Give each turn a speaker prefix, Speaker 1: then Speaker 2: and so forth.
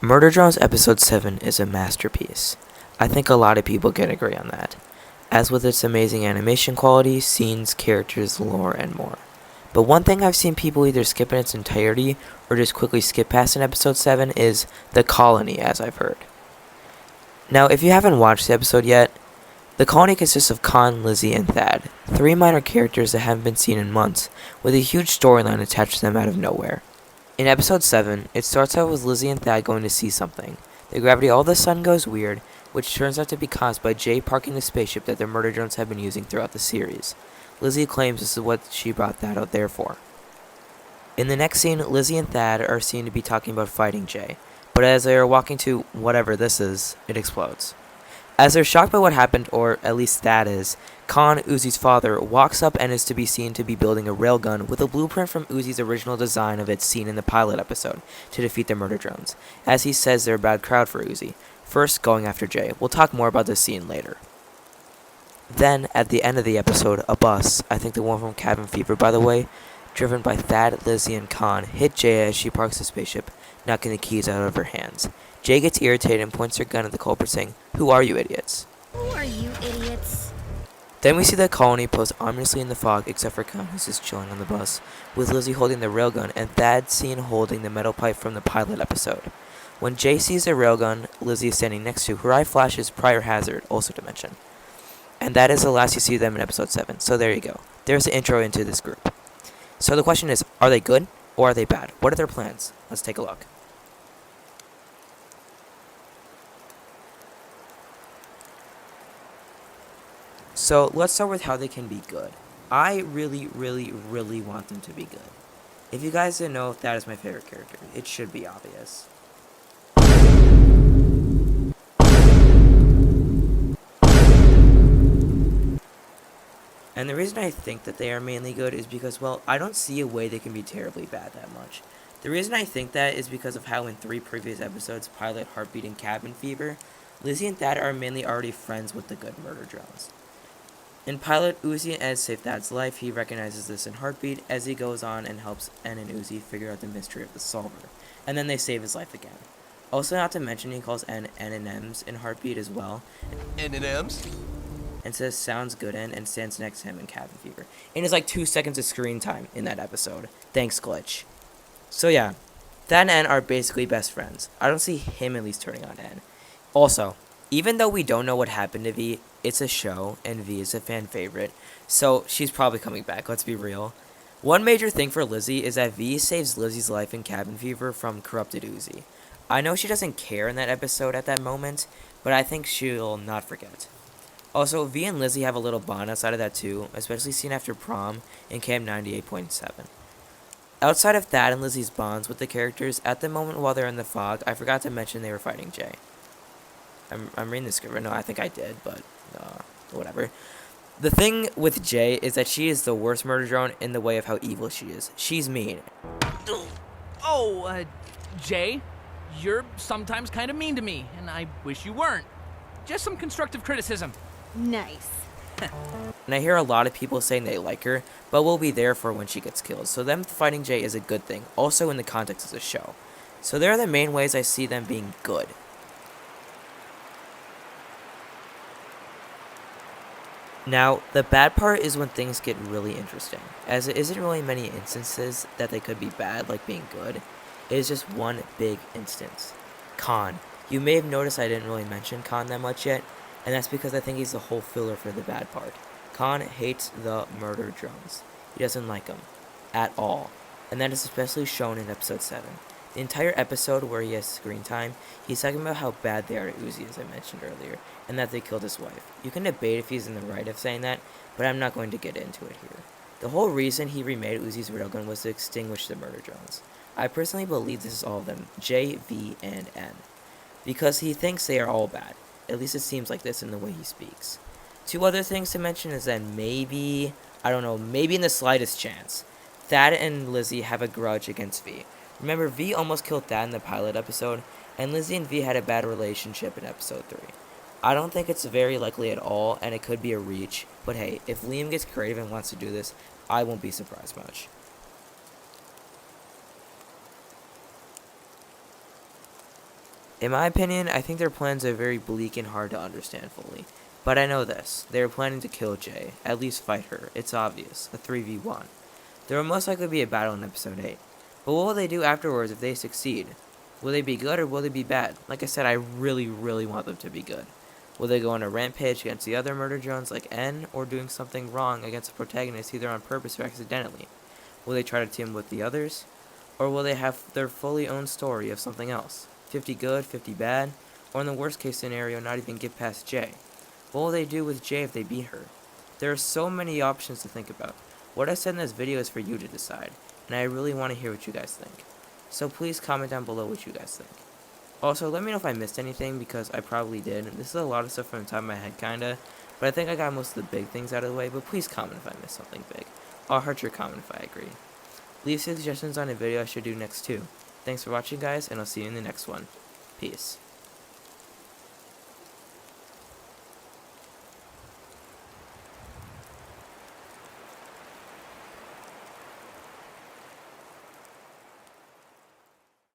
Speaker 1: Murder Drones Episode 7 is a masterpiece. I think a lot of people can agree on that, as with its amazing animation quality, scenes, characters, lore, and more. But one thing I've seen people either skip in its entirety or just quickly skip past in Episode 7 is the colony, as I've heard. Now, if you haven't watched the episode yet, the colony consists of Con, Lizzy, and Thad, three minor characters that haven't been seen in months, with a huge storyline attached to them out of nowhere. In Episode 7, it starts out with Lizzy and Thad going to see something. The gravity all of a sudden goes weird, which turns out to be caused by Jay parking the spaceship that the murder drones have been using throughout the series. Lizzy claims this is what she brought Thad out there for. In the next scene, Lizzy and Thad are seen to be talking about fighting Jay, but as they are walking to whatever this is, it explodes. As they're shocked by what happened, or at least Thad is, Khan, Uzi's father, walks up and is to be seen to be building a railgun with a blueprint from Uzi's original design of it seen in the pilot episode to defeat the murder drones, as he says they're a bad crowd for Uzi, first going after Jay. We'll talk more about this scene later. Then, at the end of the episode, a bus, I think the one from Cabin Fever by the way, driven by Thad, Lizzy, and Khan, hit Jay as she parks the spaceship, knocking the keys out of her hands. Jay gets irritated and points her gun at the culprit saying, "Who are you idiots?"
Speaker 2: Who are you idiots?
Speaker 1: Then we see the colony pose ominously in the fog, except for Khan, who's just chilling on the bus, with Lizzy holding the railgun and Thad seen holding the metal pipe from the pilot episode. When Jay sees the railgun Lizzy is standing next to, her eye flashes prior hazard, also to mention. And that is the last you see of them in Episode 7, so there you go. There's the intro into this group. So the question is, are they good, or are they bad? What are their plans? Let's take a look. So let's start with how they can be good. I really want them to be good. If you guys didn't know, that is my favorite character. It should be obvious. And the reason I think that they are mainly good is because, well, I don't see a way they can be terribly bad that much. The reason I think that is because of how in 3 previous episodes, Pilot, Heartbeat, and Cabin Fever, Lizzy and Thad are mainly already friends with the good murder drones. In Pilot, Uzi has saved Thad's life. He recognizes this in Heartbeat as he goes on and helps N and Uzi figure out the mystery of the solver. And then they save his life again. Also, not to mention, he calls N and M's in Heartbeat as well.
Speaker 3: N and M's?
Speaker 1: And says, "Sounds good, N," and stands next to him in Cabin Fever. And it's like 2 seconds of screen time in that episode. Thanks, Glitch. So yeah, Thad and N are basically best friends. I don't see him at least turning on N. Also, even though we don't know what happened to V, it's a show, and V is a fan favorite, so she's probably coming back, let's be real. One major thing for Lizzy is that V saves Lizzy's life in Cabin Fever from corrupted Uzi. I know she doesn't care in that episode at that moment, but I think she'll not forget. Also, V and Lizzy have a little bond outside of that too, especially seen after prom in Cam 98.7. Outside of Thad and Lizzy's bonds with the characters, at the moment while they're in the fog, I forgot to mention they were fighting Jay. I'm reading the script right now. I think I did, but whatever. The thing with Jay is that she is the worst murder drone in the way of how evil she is. She's mean.
Speaker 4: Jay, you're sometimes kind of mean to me, and I wish you weren't. Just some constructive criticism.
Speaker 2: Nice.
Speaker 1: And I hear a lot of people saying they like her, but we'll be there for when she gets killed. So them fighting Jay is a good thing, also in the context of the show. So there are the main ways I see them being good. Now, the bad part is when things get really interesting, as it isn't really many instances that they could be bad like being good. It is just one big instance. Khan. You may have noticed I didn't really mention Khan that much yet, and that's because I think he's the whole filler for the bad part. Khan hates the murder drones. He doesn't like them. At all. And that is especially shown in Episode 7. The entire episode where he has screen time, he's talking about how bad they are to Uzi, as I mentioned earlier, and that they killed his wife. You can debate if he's in the right of saying that, but I'm not going to get into it here. The whole reason he remade Uzi's railgun was to extinguish the murder drones. I personally believe this is all of them, J, V, and N. Because he thinks they are all bad. At least it seems like this in the way he speaks. 2 other things to mention is that maybe in the slightest chance, Thad and Lizzy have a grudge against V. Remember, V almost killed Thad in the pilot episode, and Lizzy and V had a bad relationship in Episode 3. I don't think it's very likely at all, and it could be a reach, but hey, if Liam gets creative and wants to do this, I won't be surprised much. In my opinion, I think their plans are very bleak and hard to understand fully. But I know this. They are planning to kill Jay. At least fight her. It's obvious. A 3v1. There will most likely be a battle in episode 8. But what will they do afterwards if they succeed? Will they be good or will they be bad? Like I said, I really, really want them to be good. Will they go on a rampage against the other murder drones like N, or doing something wrong against the protagonist either on purpose or accidentally? Will they try to team with the others? Or will they have their fully own story of something else? 50 good, 50 bad? Or in the worst case scenario, not even get past Jay? What will they do with Jay if they beat her? There are so many options to think about. What I said in this video is for you to decide, and I really want to hear what you guys think. So please comment down below what you guys think. Also, let me know if I missed anything, because I probably did. This is a lot of stuff from the top of my head, kinda. But I think I got most of the big things out of the way, but please comment if I missed something big. I'll heart your comment if I agree. Leave suggestions on a video I should do next too. Thanks for watching, guys, and I'll see you in the next one. Peace.